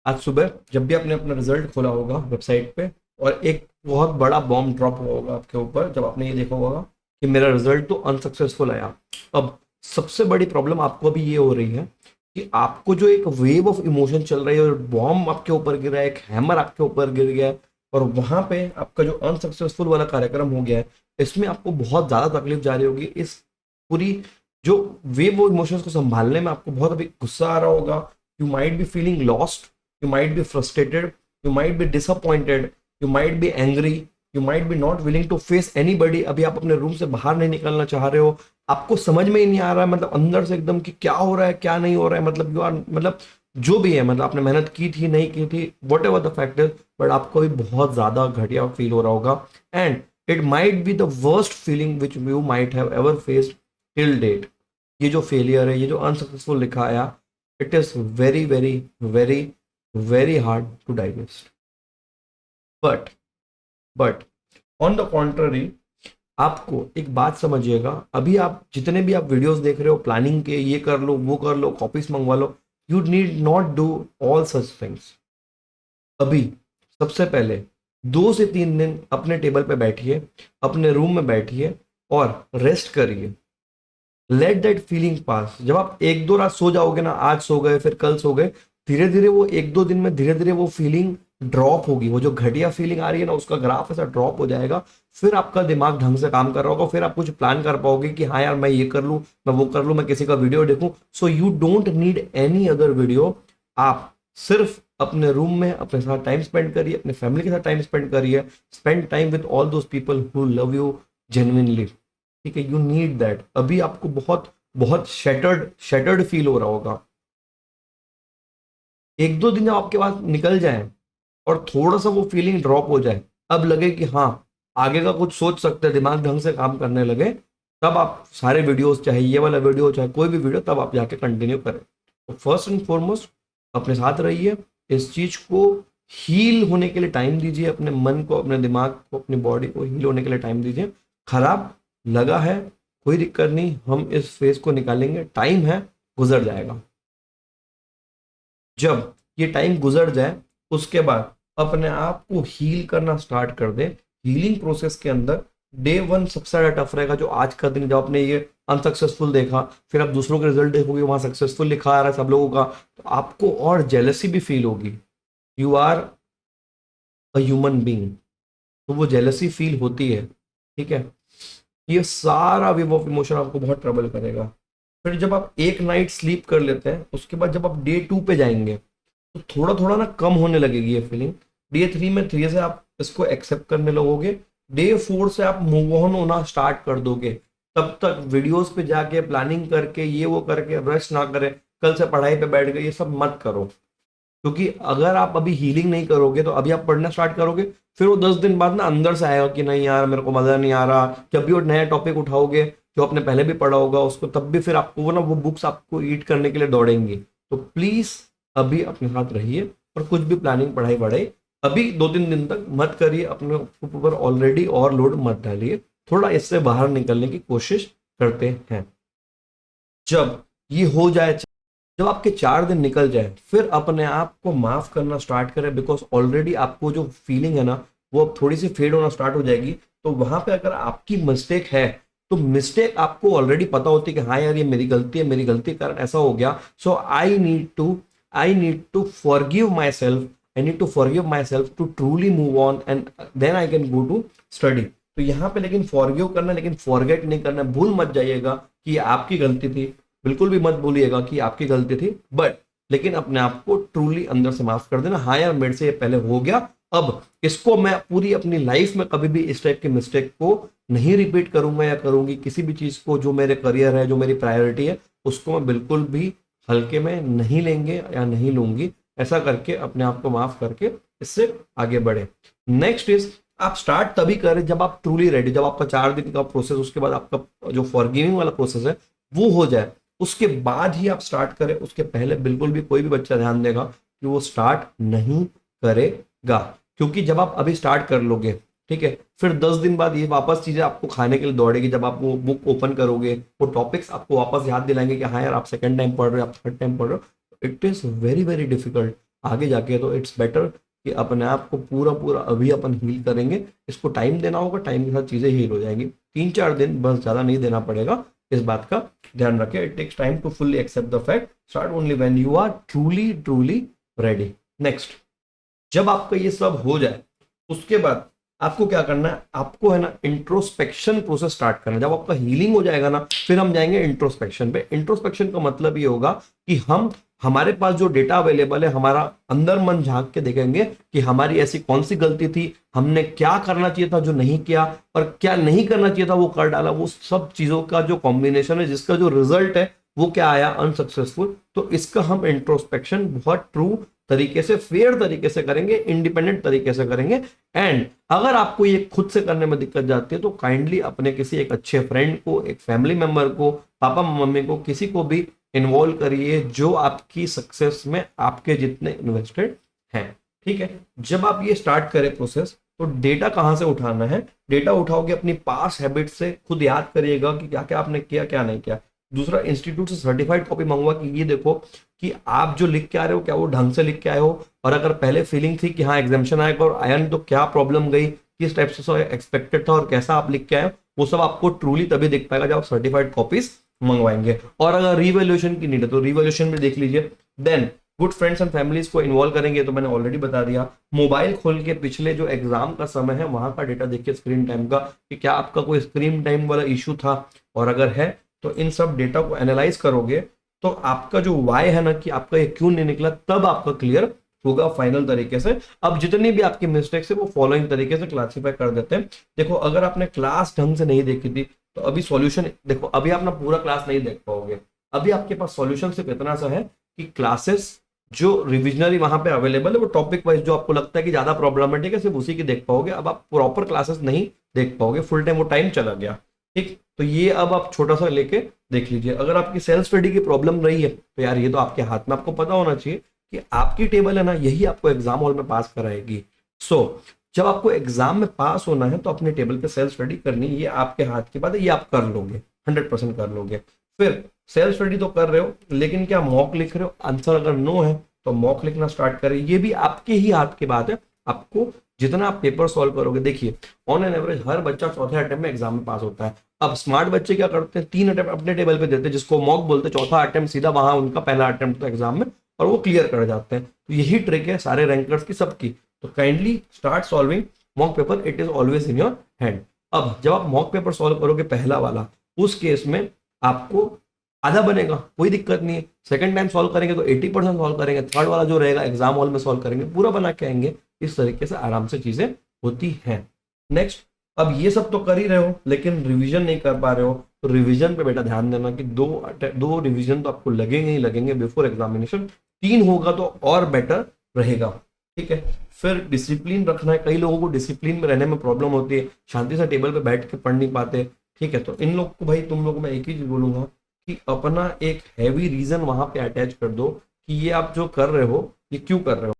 आज सुबह जब भी आपने अपना रिजल्ट खोला होगा वेबसाइट पे, और एक बहुत बड़ा बॉम्ब ड्रॉप हुआ होगा आपके ऊपर जब आपने ये देखा होगा कि मेरा रिजल्ट तो अनसक्सेसफुल आया। अब सबसे बड़ी प्रॉब्लम आपको अभी ये हो रही है कि आपको जो एक वेव ऑफ इमोशन चल रही है और बॉम्ब आपके ऊपर गिर रहा है, एक हैमर आपके ऊपर गिर गया है, और वहां पे आपका जो अनसक्सेसफुल वाला कार्यक्रम हो गया है, इसमें आपको बहुत ज्यादा तकलीफ जा रही होगी। इस पूरी जो वेव ऑफ इमोशंस को संभालने में आपको बहुत अभी गुस्सा आ रहा होगा। You might be feeling lost, you might be frustrated, you might be disappointed, you might be angry, you might be not willing to face anybody। अभी आप अपने रूम से बाहर नहीं निकलना चाह रहे हो, आपको समझ में ही नहीं आ रहा है मतलब अंदर से एकदम कि क्या हो रहा है क्या नहीं हो रहा है, मतलब यू आर मतलब जो भी है, मतलब आपने मेहनत की थी नहीं की थी, whatever the fact is, but आपको भी बहुत ज्यादा घटिया फील हो रहा होगा। And it might be the worst feeling which you might have ever faced till date. ये जो फेलियर है, ये जो अनसक्सेसफुल लिखा आया, it is very very very very hard to digest। but but on the contrary, आपको एक बात समझिएगा, अभी आप जितने भी आप वीडियोस देख रहे हो प्लानिंग के, ये कर लो वो कर लो कॉपीज मंगवा लो, you need not do all such things. अभी सबसे पहले 2 से 3 दिन अपने टेबल पे बैठिए, अपने रूम में बैठिए और रेस्ट करिए। लेट दैट फीलिंग पास। जब आप 1-2 रात सो जाओगे ना, आज सो गए फिर कल सो गए, धीरे धीरे वो 1-2 दिन में धीरे धीरे वो फीलिंग ड्रॉप होगी। वो जो घटिया फीलिंग आ रही है ना, उसका ग्राफ ऐसा ड्रॉप हो जाएगा। फिर आपका दिमाग ढंग से काम कर रहा होगा, फिर आप कुछ प्लान कर पाओगे कि हाँ यार मैं ये कर लूँ, मैं वो कर लूँ, मैं किसी का वीडियो देखूँ। So you don't need any other video. आप सिर्फ अपने रूम में अपने साथ टाइम स्पेंड करिए, अपने फैमिली के साथ टाइम स्पेंड करिए। Spend time with all those people who love you genuinely. ठीक है, यू नीड दैट। अभी आपको बहुत बहुत शैटर्ड शैटर्ड फील हो रहा होगा। 1-2 दिन जब आपके पास निकल जाए और थोड़ा सा वो फीलिंग ड्रॉप हो जाए, अब लगे कि हाँ आगे का कुछ सोच सकते हैं, दिमाग ढंग से काम करने लगे, तब आप सारे वीडियोस, चाहे ये वाला वीडियो चाहे कोई भी वीडियो, तब आप जाके कंटिन्यू करें। तो फर्स्ट एंड फॉरमोस्ट अपने साथ रहिए, इस चीज को हील होने के लिए टाइम दीजिए, अपने मन को, अपने दिमाग को, अपनी बॉडी को हील होने के लिए टाइम दीजिए। खराब लगा है, कोई दिक्कत नहीं, हम इस फेज को निकालेंगे, टाइम है, गुजर जाएगा। जब ये टाइम गुजर जाए उसके बाद अपने आप को हील करना स्टार्ट कर दे। हीलिंग प्रोसेस के अंदर डे 1 सबसे ज्यादा टफ रहेगा। जो आज का दिन, जब आपने ये अनसक्सेसफुल देखा, फिर आप दूसरों के रिजल्ट देखोगे वहां सक्सेसफुल लिखा आ रहा है सब लोगों का, तो आपको और जेलसी भी फील होगी। You are a human being, तो वो जेलसी फील होती है। ठीक है, ये सारा वेव ऑफ इमोशन आपको बहुत ट्रबल करेगा। फिर जब आप एक नाइट स्लीप कर लेते हैं, उसके बाद जब आप डे 2 पे जाएंगे तो थोड़ा थोड़ा ना कम होने लगेगी ये फीलिंग। डे 3 में धीरे से आप इसको एक्सेप्ट करने लगोगे। डे 4 से आप मूव ऑन होना स्टार्ट कर दोगे। तब तक वीडियोस पे जाके प्लानिंग करके ये वो करके रेस्ट ना करें, कल से पढ़ाई पे बैठ गए, ये सब मत करो। क्योंकि अगर आप अभी हीलिंग नहीं करोगे तो अभी आप पढ़ना स्टार्ट करोगे, फिर वो 10 दिन बाद ना अंदर से आएगा कि नहीं यार मेरे को मजा नहीं आ रहा। जब भी वो नया टॉपिक उठाओगे जो आपने पहले भी पढ़ा होगा उसको, तब भी फिर आपको वो ना वो बुक्स आपको ईट करने के लिए दौड़ेंगी। तो प्लीज अभी अपने साथ रहिए और कुछ भी प्लानिंग पढ़ाई बढ़ाई अभी 2-3 दिन तक मत करिए। अपने ऊपर ऑलरेडी और लोड मत डालिए, थोड़ा इससे बाहर निकलने की कोशिश करते हैं। जब ये हो जाए, जब आपके 4 दिन निकल जाए, फिर अपने आप को माफ करना स्टार्ट करें। बिकॉज ऑलरेडी आपको जो फीलिंग है ना, वो अब थोड़ी सी फेड होना स्टार्ट हो जाएगी। तो वहां पे अगर आपकी मिस्टेक है, तो मिस्टेक आपको ऑलरेडी पता होती है कि हाँ यार ये मेरी गलती है, मेरी गलती के कारण ऐसा हो गया। So I need to forgive myself, I need to forgive myself to truly move on and then I can go to study. तो यहाँ पे लेकिन फॉरगिव करना, लेकिन फॉरगेट नहीं करना। भूल मत जाइएगा कि ये आपकी गलती थी, बिल्कुल भी मत भूलिएगा कि आपकी गलती थी, बट लेकिन अपने आप को ट्रूली अंदर से माफ कर देना। हाँ यार मेरे से ये पहले हो गया, अब इसको मैं पूरी अपनी लाइफ में कभी भी इस टाइप के मिस्टेक को नहीं रिपीट करूंगा या करूंगी। किसी भी चीज को, जो मेरे करियर है, जो मेरी प्रायोरिटी है, उसको मैं बिल्कुल भी हल्के में नहीं लेंगे या नहीं लूंगी। ऐसा करके अपने आप को माफ करके इससे आगे बढ़े। नेक्स्ट इज, आप स्टार्ट तभी करें जब आप ट्रूली रेडी, जब आपका 4 दिन का प्रोसेस, उसके बाद आपका जो फॉरगिविंग वाला प्रोसेस है वो हो जाए, उसके बाद ही आप स्टार्ट करें। उसके पहले बिल्कुल भी कोई भी बच्चा ध्यान देगा कि वो स्टार्ट नहीं करेगा। क्योंकि जब आप अभी स्टार्ट कर लोगे, ठीक है, फिर 10 दिन बाद ये वापस चीजें आपको खाने के लिए दौड़ेगी। जब आप वो बुक ओपन करोगे, वो टॉपिक्स आपको वापस याद दिलाएंगे कि हाँ यार आप सेकंड टाइम पढ़ रहे हो, आप थर्ड टाइम पढ़ रहे हो। It is very very difficult. आगे जाके तो इट्स बेटर कि अपने आप को पूरा पूरा अभी अपन हील करेंगे। इसको टाइम देना होगा, टाइम के साथ चीज़ें हील हो जाएंगी। 3-4 दिन बस, ज़्यादा नहीं देना पड़ेगा, इस बात का ध्यान रखें। It takes time to fully accept the fact, start only when you are truly truly ready. Next, जब आपका ये सब हो जाए उसके बाद आपको क्या करना है, आपको है ना इंट्रोस्पेक्शन प्रोसेस स्टार्ट करना है। जब आपका हीलिंग हो जाएगा ना, फिर हम जाएंगे इंट्रोस्पेक्शन पे। इंट्रोस्पेक्शन का मतलब ये होगा कि हम, हमारे पास जो डेटा अवेलेबल है, हमारा अंदर मन झांक के देखेंगे कि हमारी ऐसी कौन सी गलती थी, हमने क्या करना चाहिए था जो नहीं किया, और क्या नहीं करना चाहिए था वो कर डाला। वो सब चीजों का जो कॉम्बिनेशन है, जिसका जो रिजल्ट है वो क्या आया, अनसक्सेसफुल। तो इसका हम इंट्रोस्पेक्शन बहुत ट्रू तरीके से, फेयर तरीके से करेंगे, इंडिपेंडेंट तरीके से करेंगे। एंड अगर आपको ये खुद से करने में दिक्कत जाती है तो काइंडली अपने किसी एक अच्छे फ्रेंड को, एक फैमिली मेंबर को, पापा मम्मी को, किसी को भी इन्वॉल्व करिए जो आपकी सक्सेस में आपके जितने इन्वेस्टेड हैं। ठीक है, जब आप ये स्टार्ट करें प्रोसेस, तो डेटा कहाँ से उठाना है, डेटा उठाओगे अपनी पास्ट हैबिट से। खुद याद करिएगा कि क्या क्या आपने किया, क्या नहीं किया। दूसरा, इंस्टीट्यूट से सर्टिफाइड कॉपी मंगवा कि ये देखो कि आप जो लिख के आ रहे हो क्या वो ढंग से लिख के आए हो, और अगर पहले फीलिंग थी कि हाँ एग्जामिशन आएगा और आया नहीं तो क्या प्रॉब्लम गई, किस टाइप से एक्सपेक्टेड था और कैसा आप लिख के आए, वो सब आपको ट्रूली तभी दिख पाएगा जब आप सर्टिफाइड कॉपीज मंगवाएंगे। और अगर रिवैल्यूएशन की नीड है तो रिवैल्यूएशन भी देख लीजिए। Then good friends and families को इन्वॉल्व करेंगे, तो मैंने ऑलरेडी बता दिया। मोबाइल खोल के पिछले जो एग्जाम का समय है वहां का डेटा देखिए, स्क्रीन टाइम का, कि क्या आपका कोई स्क्रीन टाइम वाला इशू था, और अगर है तो इन सब डेटा को एनालाइज करोगे तो आपका जो वाई है ना, कि आपका ये क्यों नहीं निकला, तब आपका क्लियर होगा फाइनल तरीके से। अब जितनी भी आपकी मिस्टेक्स है वो फॉलोइंग तरीके से क्लासीफाई कर देते हैं। देखो, अगर आपने क्लास ढंग से नहीं देखी थी तो अभी सॉल्यूशन देखो, अभी आप ना पूरा क्लास नहीं देख पाओगे। अभी आपके पास सॉल्यूशन सिर्फ इतना सा है कि क्लासेस जो रिविजनरी वहां पे अवेलेबल है, वो टॉपिक वाइज जो आपको लगता है कि ज्यादा प्रॉब्लमेटिक है, सिर्फ उसी की देख पाओगे। अब आप प्रॉपर क्लासेस नहीं देख पाओगे, फुल टाइम वो टाइम चला गया। ठीक, तो ये अब आप छोटा सा लेके देख लीजिए। अगर आपकी सेल्फ स्टडी की प्रॉब्लम रही है तो यार ये तो आपके हाथ में, आपको पता होना चाहिए कि आपकी टेबल है ना, यही आपको एग्जाम हॉल में पास कराएगी। सो जब आपको एग्जाम में पास होना है तो अपने टेबल पे सेल्फ स्टडी करनी, ये आपके हाथ की बात है, ये आप कर लोगे, 100% कर लोगे। फिर सेल्फ स्टडी तो कर रहे हो, लेकिन क्या मॉक लिख रहे हो? आंसर अगर नो है तो मॉक लिखना स्टार्ट करें, ये भी आपके ही हाथ की बात है। आपको जितना आप पेपर सॉल्व करोगे, देखिए ऑन एन एवरेज हर बच्चा चौथे अटेम्प्ट में एग्जाम में पास होता है। अब स्मार्ट बच्चे क्या करते हैं, 3 अटेम्प्ट अपने टेबल पे देते हैं, जिसको मॉक बोलते हैं। चौथा अटेम्प्ट सीधा वहां उनका पहला अटेम्प्ट था एग्जाम में, और वो क्लियर कर जाते हैं। तो यही ट्रिक है सारे रैंकर्स की, सबकी। तो kindly start solving mock paper, it is always in your hand. अब जब आप मॉक पेपर सॉल्व करोगे पहला वाला, उस केस में आपको आधा बनेगा, कोई दिक्कत नहीं है। सेकंड टाइम सॉल्व करेंगे तो 80% सॉल्व करेंगे, थर्ड वाला जो रहेगा एग्जाम हॉल में सॉल्व करेंगे, पूरा बना के आएंगे। इस तरीके से आराम से चीजें होती हैं। नेक्स्ट, अब ये सब तो कर ही रहे हो लेकिन रिवीजन नहीं कर पा रहे हो, तो रिवीजन पे बेटा ध्यान देना कि दो रिवीजन तो आपको लगेंगे ही लगेंगे बिफोर एग्जामिनेशन। 3 होगा तो और बेटर रहेगा। ठीक है, फिर डिसिप्लिन रखना है। कई लोगों को डिसिप्लिन में रहने में प्रॉब्लम होती है, शांति से टेबल पे बैठ के पढ़ नहीं पाते। ठीक है, तो इन लोग को भाई, तुम लोग को मैं एक ही चीज बोलूंगा कि अपना एक हैवी रीजन वहां पे अटैच कर दो कि ये आप जो कर रहे हो ये क्यों कर रहे हो।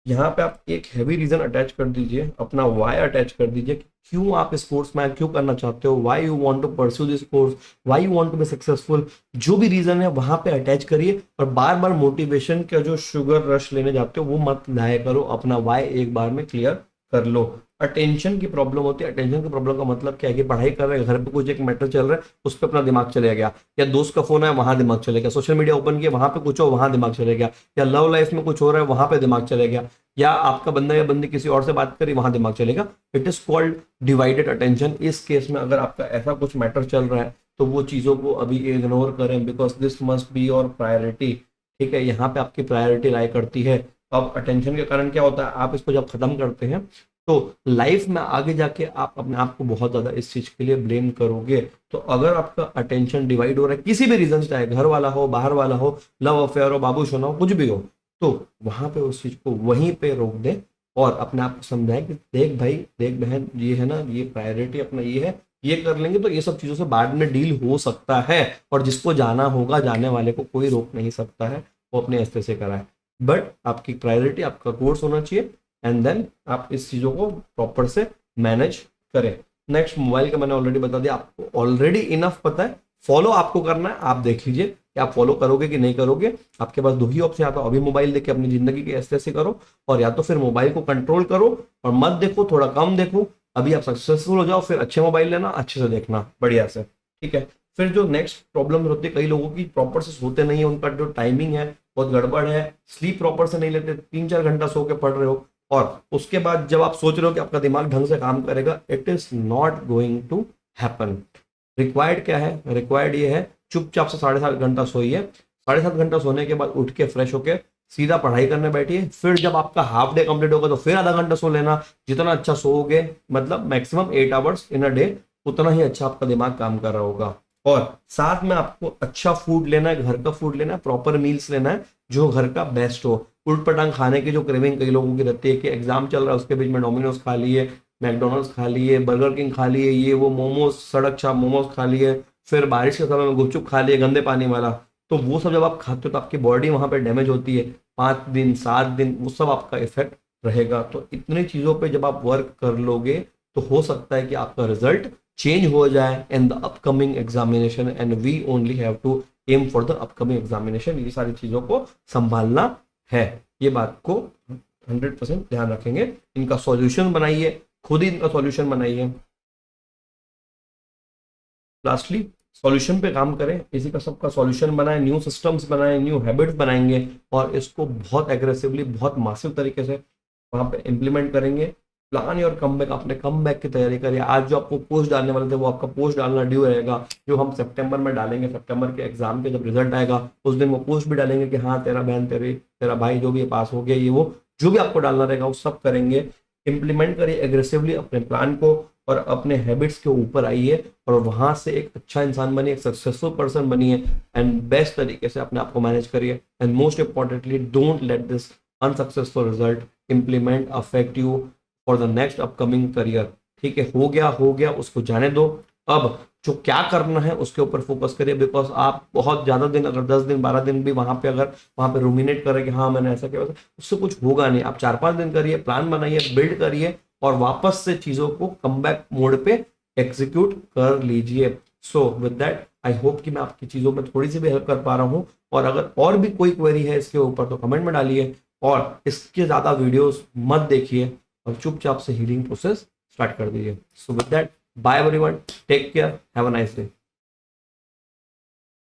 यहाँ पे आप एक हैवी रीजन अटैच कर दीजिए, अपना वाई अटैच कर दीजिए कि क्यों आप स्पोर्ट्स मैन क्यों करना चाहते हो, why you want to pursue this course, why you want to be successful. जो भी रीजन है वहां पे अटैच करिए, और बार बार मोटिवेशन का जो शुगर रश लेने जाते हो वो मत लाया करो। अपना वाई एक बार में क्लियर कर लो। अटेंशन की प्रॉब्लम होती है। अटेंशन की प्रॉब्लम का मतलब क्या है कि पढ़ाई कर रहे हैं, घर पे कुछ एक मैटर चल रहा है, उस पर अपना दिमाग चले गया, या दोस्त का फोन है वहां दिमाग चले गया, सोशल मीडिया ओपन किया वहां पे कुछ हो वहां दिमाग चले गया, या लव लाइफ में कुछ हो रहा है वहां पे दिमाग चले गया, या आपका बंदा या बंदी किसी और से बात करी वहां दिमाग चलेगा। It is called divided attention. इस केस में अगर आपका ऐसा कुछ मैटर चल रहा है तो वो चीजों को अभी इग्नोर करें, because this must be your priority. ठीक है, यहाँ पे आपकी प्रायोरिटी लाई करती है। अब अटेंशन के कारण क्या होता है, आप इसको जब खत्म करते हैं तो लाइफ में आगे जाके आप अपने आप को बहुत ज्यादा इस चीज के लिए ब्लेम करोगे। तो अगर आपका अटेंशन डिवाइड हो रहा है किसी भी रीजन से, चाहे घर वाला हो, बाहर वाला हो, लव अफेयर हो, बाबू सोना हो, कुछ भी हो, तो वहां पे उस चीज को वहीं पे रोक दें और अपने आप को समझाएं कि देख भाई, देख बहन, ये है ना, ये प्रायोरिटी अपना ये है, ये कर लेंगे तो ये सब चीजों से बाद में डील हो सकता है। और जिसको जाना होगा, जाने वाले को कोई रोक नहीं सकता है, वो अपने रास्ते से कराए। बट आपकी प्रायोरिटी आपका कोर्स होना चाहिए, एंड देन आप इस चीजों को प्रॉपर से मैनेज करें। नेक्स्ट, मोबाइल का मैंने ऑलरेडी बता दिया, आपको ऑलरेडी इनफ पता है, फॉलो आपको करना है, आप देख लीजिए। कि आप फॉलो करोगे कि नहीं करोगे। आपके पास 2 ही ऑप्शन, या तो अभी मोबाइल देख के अपनी जिंदगी की ऐसे ऐसे करो, और या तो फिर मोबाइल को कंट्रोल करो और मत देखो, थोड़ा कम देखो। अभी आप सक्सेसफुल हो जाओ, फिर अच्छे मोबाइल लेना, अच्छे से देखना बढ़िया से, ठीक है। फिर जो नेक्स्ट प्रॉब्लम होती है, कई लोगों की प्रॉपर से सोते नहीं है, उनका जो टाइमिंग है बहुत गड़बड़ है, स्लीप प्रॉपर से नहीं लेते, 3-4 घंटा सो के पढ़ रहे हो, और उसके बाद जब आप सोच रहे हो कि आपका दिमाग ढंग से काम करेगा, it is not going to happen. Required क्या है? रिक्वायर्ड ये है, चुपचाप से 7.5 घंटा सोइए, 7.5 घंटा सोने के बाद उठ के फ्रेश होके सीधा पढ़ाई करने बैठिए। फिर जब आपका हाफ डे कंप्लीट होगा तो फिर आधा घंटा सो लेना। जितना अच्छा सोओगे, मतलब maximum 8 hours in a day, उतना ही अच्छा आपका दिमाग काम कर रहा होगा। और साथ में आपको अच्छा फूड लेना है, घर का फूड लेना है, प्रॉपर मील्स लेना है, जो घर का बेस्ट हो। उल्ट पटांग खाने की जो क्रेविंग कई लोगों की रहती है कि एग्जाम चल रहा है उसके बीच में डोमिनोज खा लिए, मैकडोनल्ड्स खा लिए, बर्गर किंग खा लिए, ये वो मोमोज, सड़क छाप मोमोज खा लिए, फिर बारिश के समय में गुपचुप खा लिए गंदे पानी वाला। तो वो सब जब आप खाते हो तो आपकी बॉडी वहां पे डैमेज होती है, 5 दिन 7 दिन वो सब आपका इफेक्ट रहेगा। तो इतनी चीजों पे जब आप वर्क कर लोगे तो हो सकता है कि आपका रिजल्ट चेंज हो जाए in the upcoming examination, and we only have to aim for the upcoming examination. ये सारी चीजों को संभालना है, ये बात को 100% ध्यान रखेंगे। इनका सॉल्यूशन बनाइए, खुद ही इनका सॉल्यूशन बनाइए। लास्टली सॉल्यूशन पे काम करें, इसी का सबका सॉल्यूशन बनाएं, न्यू सिस्टम्स बनाएं, न्यू हैबिट्स बनाएंगे, और इसको बहुत एग्रेसिवली, बहुत मासिव तरीके से वहां पे इम्प्लीमेंट करेंगे। प्लान योर कमबैक, अपने कमबैक की तैयारी करिए। आज जो आपको पोस्ट डालने वाले थे वो आपका पोस्ट डालना ड्यू रहेगा, जो हम सितंबर में डालेंगे, सितंबर के एग्जाम के जब रिजल्ट आएगा उस दिन वो पोस्ट भी डालेंगे कि हाँ तेरा बहन, तेरा भाई जो भी पास हो गया, ये वो जो भी आपको डालना रहेगा वो सब करेंगे। इम्प्लीमेंट करिए एग्रेसिवली अपने प्लान को, और अपने हैबिट्स के ऊपर आइए, और वहां से एक अच्छा इंसान बनिए, एक सक्सेसफुल पर्सन बनिए, एंड बेस्ट तरीके से अपने आप को मैनेज करिए। And most importantly, don't let this unsuccessful result implement affect you for the next upcoming career. ठीक है, हो गया उसको जाने दो। अब जो क्या करना है उसके ऊपर फोकस करिए, बिकॉज आप बहुत ज्यादा दिन, अगर 10 दिन 12 दिन भी वहां पे अगर वहां पे रूमिनेट करें कि हाँ मैंने ऐसा किया, उससे कुछ होगा नहीं। आप 4-5 दिन करिए, प्लान बनाइए, बिल्ड करिए, और वापस से चीजों को कमबैक मोड पे एग्जीक्यूट कर लीजिए। सो विद दैट आई होप कि मैं आपकी चीजों में थोड़ी सी भी हेल्प कर पा रहा हूँ, और अगर और भी कोई क्वेरी है इसके ऊपर तो कमेंट में डालिए, और इसके ज्यादा वीडियोस मत देखिए, और चुपचाप से हीलिंग प्रोसेस स्टार्ट कर दीजिए। So with that, bye everyone, take care, have a nice day.